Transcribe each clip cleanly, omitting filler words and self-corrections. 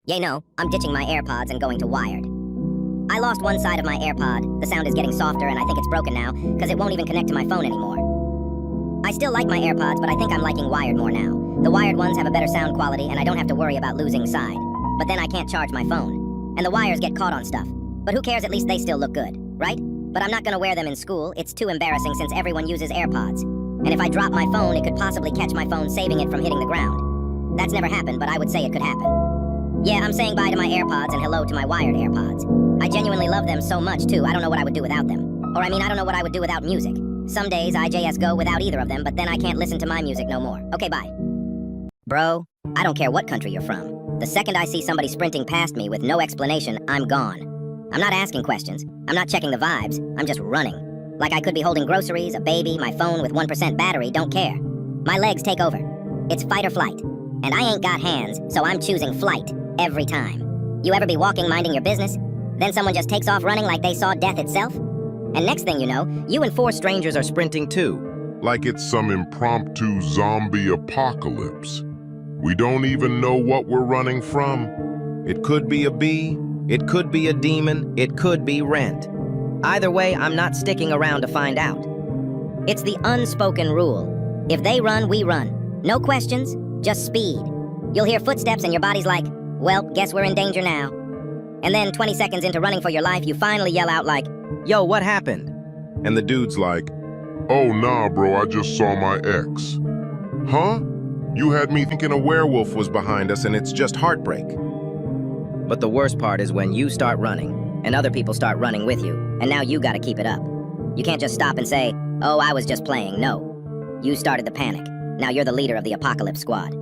Yay no, I'm ditching my AirPods and going to wired. I lost one side of my AirPod. The sound is getting softer and I think it's broken now, because it won't even connect to my phone anymore. I still like my AirPods, but I think I'm liking wired more now. The wired ones have a better sound quality and I don't have to worry about losing side. But then I can't charge my phone. And the wires get caught on stuff. But who cares, at least they still look good, right? But I'm not gonna wear them in school. It's too embarrassing since everyone uses AirPods. And if I drop my phone, it could possibly catch my phone, saving it from hitting the ground. That's never happened, but I would say it could happen. Yeah, I'm saying bye to my AirPods and hello to my wired AirPods. I genuinely love them so much, too. I don't know what I would do without them. Or I don't know what I would do without music. Some days I just go without either of them, but then I can't listen to my music no more. Okay, bye. Bro, I don't care what country you're from. The second I see somebody sprinting past me with no explanation, I'm gone. I'm not asking questions. I'm not checking the vibes. I'm just running. Like I could be holding groceries, a baby, my phone with 1% battery, don't care. My legs take over. It's fight or flight. And I ain't got hands, so I'm choosing flight every time. You ever be walking minding your business? Then someone just takes off running like they saw death itself? And next thing you know, you and 4 strangers are sprinting too. Like it's some impromptu zombie apocalypse. We don't even know what we're running from. It could be a bee, it could be a demon, it could be Rent. Either way, I'm not sticking around to find out. It's the unspoken rule. If they run, we run. No questions, just speed. You'll hear footsteps and your body's like, well, guess we're in danger now. And then 20 seconds into running for your life, you finally yell out like, yo, what happened? And the dude's like, oh nah bro, I just saw my ex. Huh? You had me thinking a werewolf was behind us and it's just heartbreak. But the worst part is when you start running, and other people start running with you, and now you gotta keep it up. You can't just stop and say, oh, I was just playing. No. You started the panic. Now you're the leader of the apocalypse squad.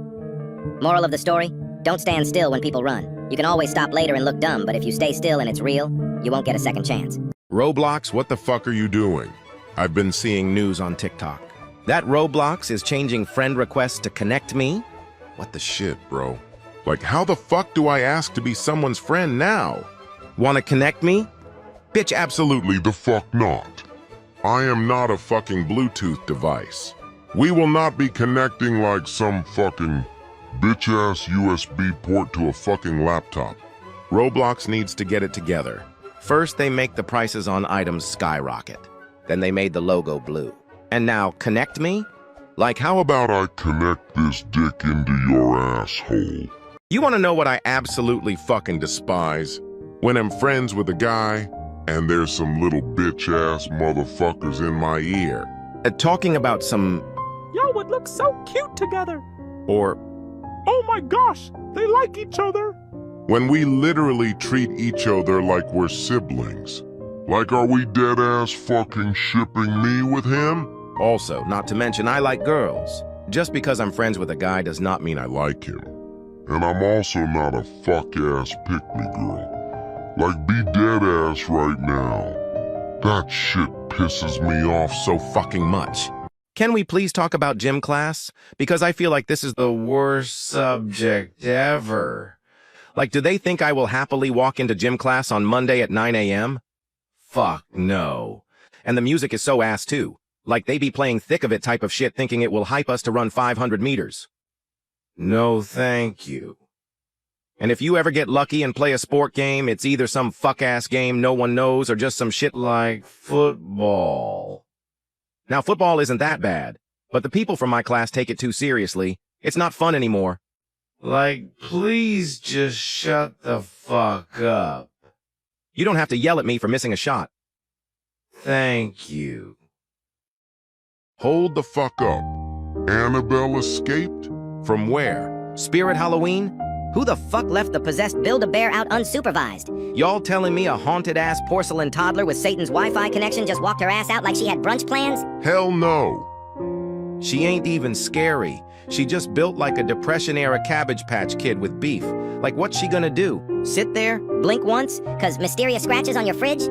Moral of the story? Don't stand still when people run. You can always stop later and look dumb, but if you stay still and it's real, you won't get a second chance. Roblox, what the fuck are you doing? I've been seeing news on TikTok. That Roblox is changing friend requests to connect me? What the shit, bro? Like, how the fuck do I ask to be someone's friend now? Wanna connect me? Bitch, absolutely the fuck not. I am not a fucking Bluetooth device. We will not be connecting like some fucking bitch-ass USB port to a fucking laptop. Roblox needs to get it together. First, they make the prices on items skyrocket. Then they made the logo blue. And now, connect me? Like, how about I connect this dick into your asshole? You wanna know what I absolutely fucking despise? When I'm friends with a guy, and there's some little bitch-ass motherfuckers in my ear. Talking about some... Y'all would look so cute together. Or... oh my gosh, they like each other. When we literally treat each other like we're siblings. Like, are we dead-ass fucking shipping me with him? Also, not to mention, I like girls. Just because I'm friends with a guy does not mean I like him. And I'm also not a fuck-ass pick-me-girl. Like, be dead-ass right now. That shit pisses me off so fucking much. Can we please talk about gym class? Because I feel like this is the worst subject ever. Like, do they think I will happily walk into gym class on Monday at 9 a.m.? Fuck no. And the music is so ass too. Like they be playing thick of it type of shit thinking it will hype us to run 500 meters. No thank you. And if you ever get lucky and play a sport game, it's either some fuck-ass game no one knows or just some shit like football. Now, football isn't that bad, but the people from my class take it too seriously. It's not fun anymore. Like, please just shut the fuck up. You don't have to yell at me for missing a shot. Thank you. Hold the fuck up. Annabelle escaped? From where? Spirit Halloween? Who the fuck left the possessed Build-A-Bear out unsupervised? Y'all telling me a haunted-ass Porcelain toddler with Satan's Wi-Fi connection just walked her ass out like she had brunch plans? Hell no. She ain't even scary. She just built like a Depression-era Cabbage Patch Kid with beef. Like, what's she gonna do? Sit there, blink once, 'cause mysterious scratches on your fridge?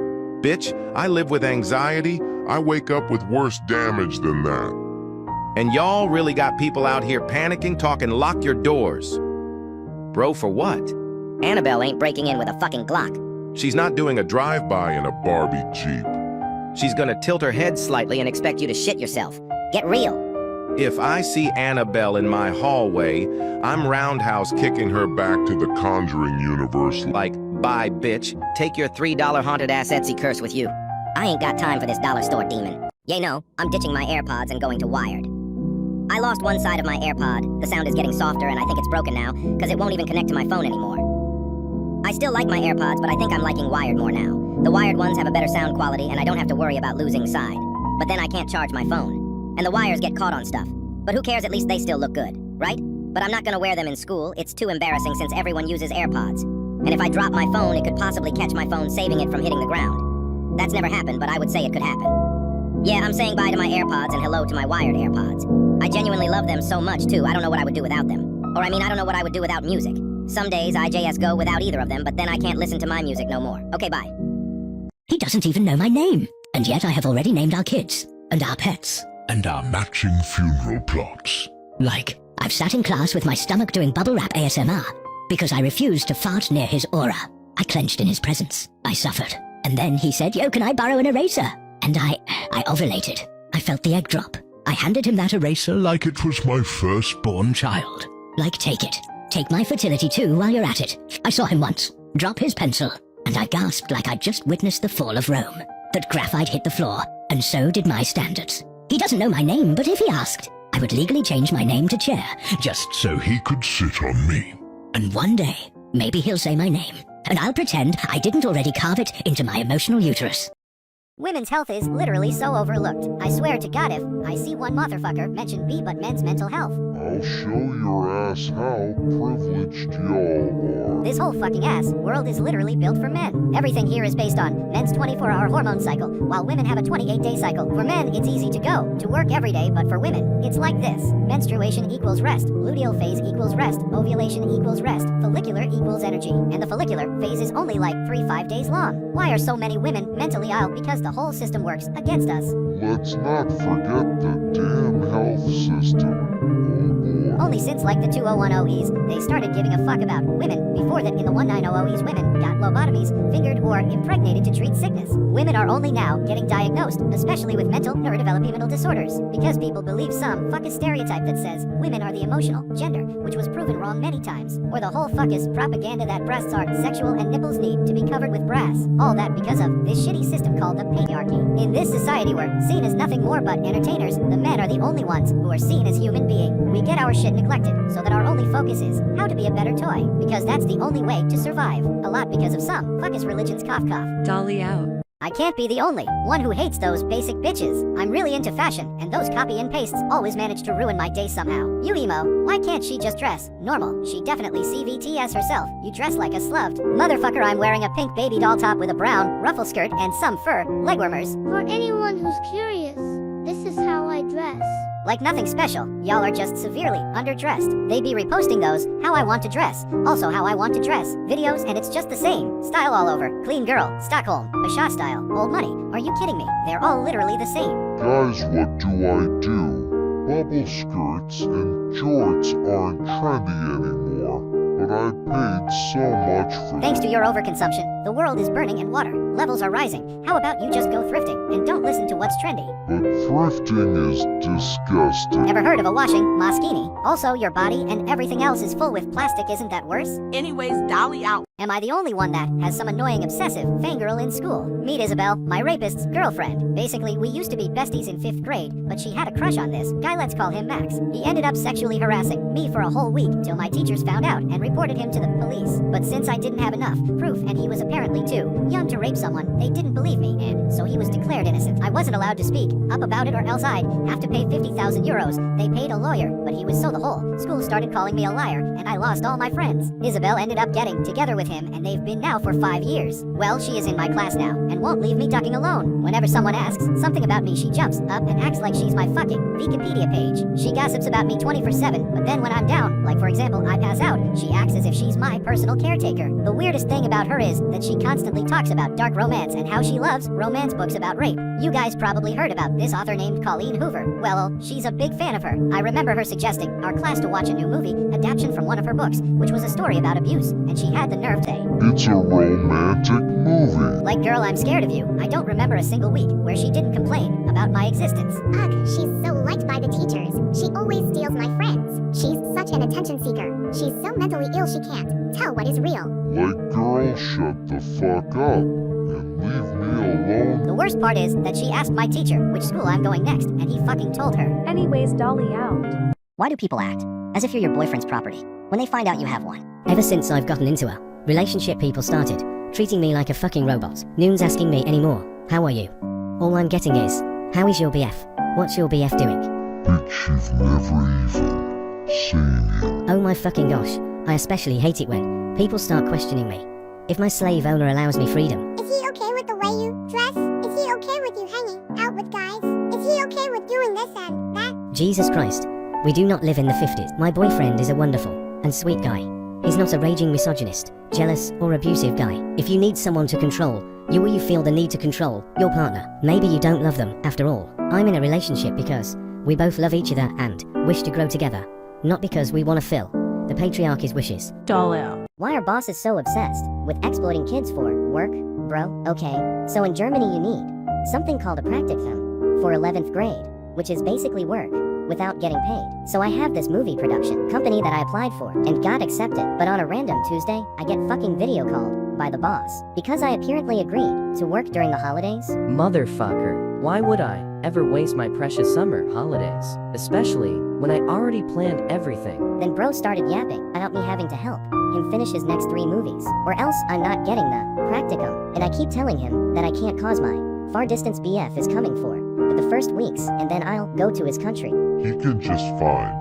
Bitch, I live with anxiety. I wake up with worse damage than that. And y'all really got people out here panicking, talking lock your doors. Bro, for what? Annabelle ain't breaking in with a fucking Glock. She's not doing a drive-by in a Barbie Jeep. She's gonna tilt her head Slightly and expect you to shit yourself. Get real. If I see Annabelle in my hallway, I'm roundhouse kicking her back to the Conjuring universe. Like, bye, bitch. Take your $3 haunted ass Etsy curse with you. I ain't got time for this dollar store demon. Yay, no, I'm ditching my AirPods and going to wired. I lost one side of my AirPod. The sound is getting softer and I think it's broken now, because it won't even connect to my phone anymore. I still like my AirPods, but I think I'm liking wired more now. The wired ones have a better sound quality and I don't have to worry about losing side. But then I can't charge my phone. And the wires get caught on stuff. But who cares, at least they still look good, right? But I'm not gonna wear them in school. It's too embarrassing since everyone uses AirPods. And if I drop my phone, it could possibly catch my phone, saving it from hitting the ground. That's never happened, but I would say it could happen. Yeah, I'm saying bye to my AirPods and hello to my wired AirPods. I genuinely love them so much, too. I don't know what I would do without them. Or I don't know what I would do without music. Some days I JS go without either of them, but then I can't listen to my music no more. Okay, bye. He doesn't even know my name, and yet I have already named our kids, and our pets. And our matching funeral plots. Like, I've sat in class with my stomach doing bubble wrap ASMR because I refused to fart near his aura. I clenched in his presence. I suffered. And then he said, "Yo, can I borrow an eraser?" And I ovulated. I felt the egg drop. I handed him that eraser Like it was my firstborn child. like, take it. Take my fertility too while you're at it. I saw him once drop his pencil, and I gasped like I'd just witnessed the fall of Rome. That graphite hit the floor, and so did my standards. He doesn't know my name, but if he asked, I would legally change my name to Chair. Just so he could sit on me. And one day, maybe he'll say my name, and I'll pretend I didn't already carve it into my emotional uterus. Women's health is literally so overlooked. I swear to God, if I see one motherfucker mention B but men's mental health, I'll show your ass how privileged y'all are. this whole fucking ass world is literally built for men. Everything here is based on men's 24-hour hormone cycle, while women have a 28-day cycle. For men, it's easy to go to work every day, but for women, it's like this. Menstruation equals rest, luteal phase equals rest, ovulation equals rest, follicular equals energy, and the follicular phase is only like 3-5 days long. Why are so many women mentally ill? Because the whole system works against us. Let's not forget the damn health system. Oh boy. Only since like the 2010s, they started giving a fuck about women. Before that, in the 1900s, women got lobotomies, fingered, or impregnated to treat sickness. Women are only now getting diagnosed, especially with mental neurodevelopmental disorders, because people believe some fucking stereotype that says women are the emotional gender, which was proven wrong many times. Or the whole fuckus propaganda that breasts are sexual and nipples need to be covered with brass. All that because of this shitty system called the patriarchy. In this society we're seen as nothing more but entertainers, the men are the only ones who are seen as human beings. We get our shit neglected, so that our only focus is how to be a better toy, because that's the only way to survive. A lot because of some fuckus religions, cough cough. Dolly out. I can't be the only one who hates those basic bitches. I'm really into fashion, and those copy and pastes always manage to ruin my day somehow. You emo, why can't she just dress normal? She definitely CVTS herself. You dress like a slut. Motherfucker, I'm wearing a pink baby doll top with a brown ruffle skirt and some fur leg warmers. For anyone who's curious, this is how I dress. Like nothing special, y'all are just severely underdressed. They be reposting those how I want to dress, also how I want to dress videos, and it's just the same style all over. Clean girl, Stockholm, Basha style, old money. Are you kidding me? They're all literally the same. Guys, what do I do? Bubble skirts and jorts aren't trendy anymore, but I paid so much for Thanks to your overconsumption, the world is burning and water levels are rising. How about you just go thrifting and don't listen to what's trendy? But thrifting is disgusting. Ever heard of a washing Moschini? Also, your body and everything else is full with plastic, isn't that worse? Anyways, Dolly out. Am I the only one that has some annoying obsessive fangirl in school? Meet Isabel, my rapist's girlfriend. Basically, we used to be besties in 5th grade, but she had a crush on this guy, let's call him Max. He ended up sexually harassing me for a whole week till my teachers found out and reported him to the police. But since I didn't have enough proof and he was apparently too young to rape someone, they didn't believe me, and so he was declared innocent. I wasn't allowed to speak up about it or else I'd have to pay 50,000 euros. They paid a lawyer, but he was so the whole school started calling me a liar, and I lost all my friends. Isabel ended up getting together with him, and they've been now for 5 years. Well, she is in my class now, and won't leave me talking alone. Whenever someone asks something about me, she jumps up and acts like she's my fucking Wikipedia page. She gossips about me 24/7, but then when I'm down, like for example, I pass out, she acts as if she she's my personal caretaker. The weirdest thing about her is that she constantly talks about dark romance and how she loves romance books about rape. You guys probably heard about this author named Colleen Hoover. Well, she's a big fan of her. I remember her suggesting our class to watch a new movie adaptation from one of her books, which was a story about abuse, and she had the nerve to say, It's a romantic movie. like, girl, I'm scared of you. I don't remember a single week where she didn't complain about my existence. Ugh, she's so liked by the teachers. She always steals my friends. She's such an attention seeker. She's so mentally ill she can't tell what is real. Like, girl, shut the fuck up and leave me alone. The worst part is that she asked my teacher which school I'm going next, and he fucking told her. Anyways, Dolly out. Why do people act as if you're your boyfriend's property when they find out you have one? Ever since I've gotten into a relationship, people started treating me like a fucking robot. Noon's asking me anymore, how are you? All I'm getting is, how is your BF? What's your BF doing? Bitch, you've never even seen him. Oh my fucking gosh, I especially hate it when people start questioning me. If my slave owner allows me freedom, Is he okay with the way you dress? Is he okay with you hanging out with guys? Is he okay with doing this and that? Jesus Christ, we do not live in the 50s. My boyfriend is a wonderful and sweet guy. He's not a raging misogynist, jealous, or abusive guy. If you need someone to control you, or you feel the need to control your partner, maybe you don't love them after all. I'm in a relationship because we both love each other and wish to grow together, not because we want to fill the patriarchy's wishes. Dolly out. Why are bosses so obsessed with exploiting kids for work, bro? Okay, so in Germany you need something called a practicum for 11th grade, which is basically work without getting paid. So I have this movie production company that I applied for and got accepted, but on a random Tuesday, I get fucking video called by the boss because I apparently agreed to work during the holidays. Motherfucker, why would I ever waste my precious summer holidays? Especially when I already planned everything. Then bro started yapping about me having to help him finish his next 3 movies, or else I'm not getting the practicum. And I keep telling him that I can't cause my far distance BF is coming for the first weeks, and then I'll go to his country. He can just fine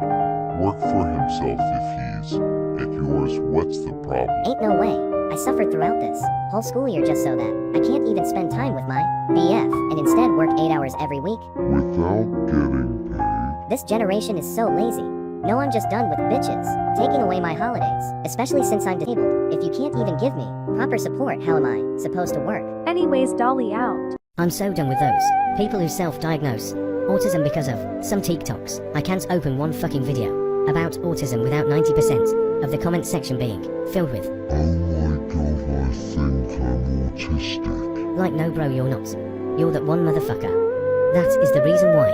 work for himself if he's at yours. What's the problem? Ain't no way. I suffered throughout this whole school year just so that I can't even spend time with my BF, and instead work 8 hours every week. Without getting paid? This generation is so lazy. No, I'm just done with bitches taking away my holidays, especially since I'm disabled. If you can't even give me proper support, how am I supposed to work? Anyways, Dolly out. I'm so done with those people who self-diagnose autism because of some TikToks. I can't open one fucking video about autism without 90% of the comment section being filled with, Oh my god, I think I'm autistic. like, no bro, you're not. You're that one motherfucker. That is the reason why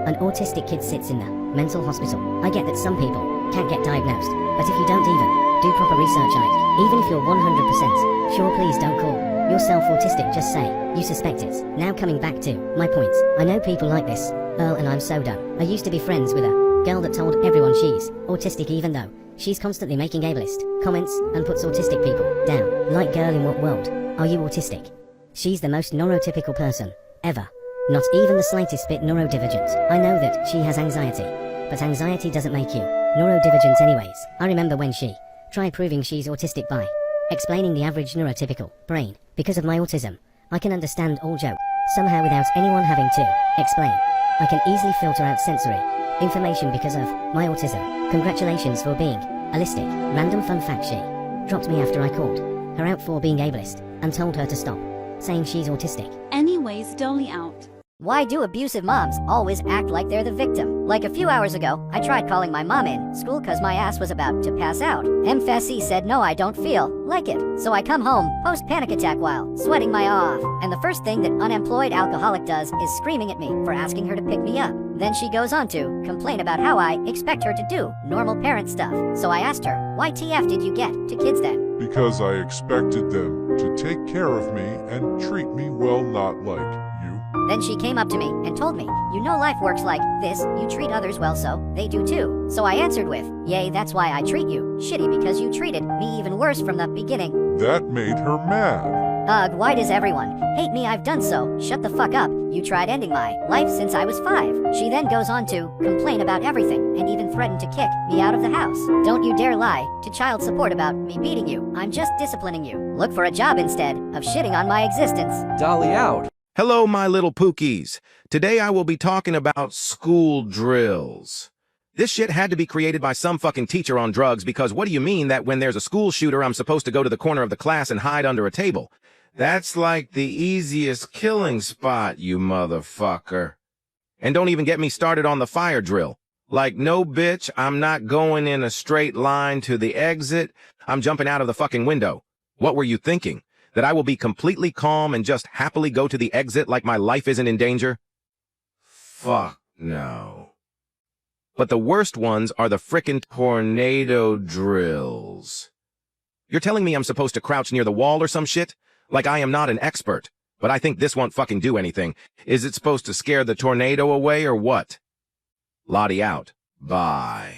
an autistic kid sits in the mental hospital. I get that some people can't get diagnosed, but if you don't even do proper research on it, even if you're 100% sure, please don't call yourself autistic, just say you suspect it. Now coming back to my point, I know people like this, Earl, and I'm so done. I used to be friends with a girl that told everyone she's autistic even though she's constantly making ableist comments and puts autistic people down. Like, girl, in what world are you autistic? She's the most neurotypical person ever. Not even the slightest bit neurodivergent. I know that she has anxiety, but anxiety doesn't make you neurodivergent anyways. I remember when she tried proving she's autistic by explaining the average neurotypical brain. Because of my autism, I can understand all jokes somehow without anyone having to explain. I can easily filter out sensory information because of my autism. Congratulations for being allistic. Random fun fact: she dropped me after I called her out for being ableist and told her to stop saying she's autistic. Anyways, Dolly out. Why do abusive moms always act like they're the victim? Like a few hours ago, I tried calling my mom in school cause my ass was about to pass out. MFSC said no, I don't feel like it. So I come home, post panic attack while sweating my off. And the first thing that unemployed alcoholic does is screaming at me for asking her to pick me up. Then she goes on to complain about how I expect her to do normal parent stuff. So I asked her, why TF did you get to kids then? Because I expected them to take care of me and treat me well, not like you. Then she came up to me and told me, you know life works like this, you treat others well so they do too. So I answered with, yay, that's why I treat you shitty, because you treated me even worse from the beginning. That made her mad. Ugh, why does everyone hate me? I've done so. Shut the fuck up. You tried ending my life since I was 5. She then goes on to complain about everything and even threatened to kick me out of the house. Don't you dare lie to child support about me beating you. I'm just disciplining you. Look for a job instead of shitting on my existence. Dolly out. Hello, my little pookies. Today I will be talking about school drills. This shit had to be created by some fucking teacher on drugs, because what do you mean that when there's a school shooter I'm supposed to go to the corner of the class and hide under a table? That's like the easiest killing spot, you motherfucker. And don't even get me started on the fire drill. Like, no bitch, I'm not going in a straight line to the exit. I'm jumping out of the fucking window. What were you thinking? That I will be completely calm and just happily go to the exit like my life isn't in danger? Fuck no. But the worst ones are the frickin' tornado drills. You're telling me I'm supposed to crouch near the wall or some shit? Like I am not an expert, but I think this won't fucking do anything. Is it supposed to scare the tornado away or what? Lottie out. Bye.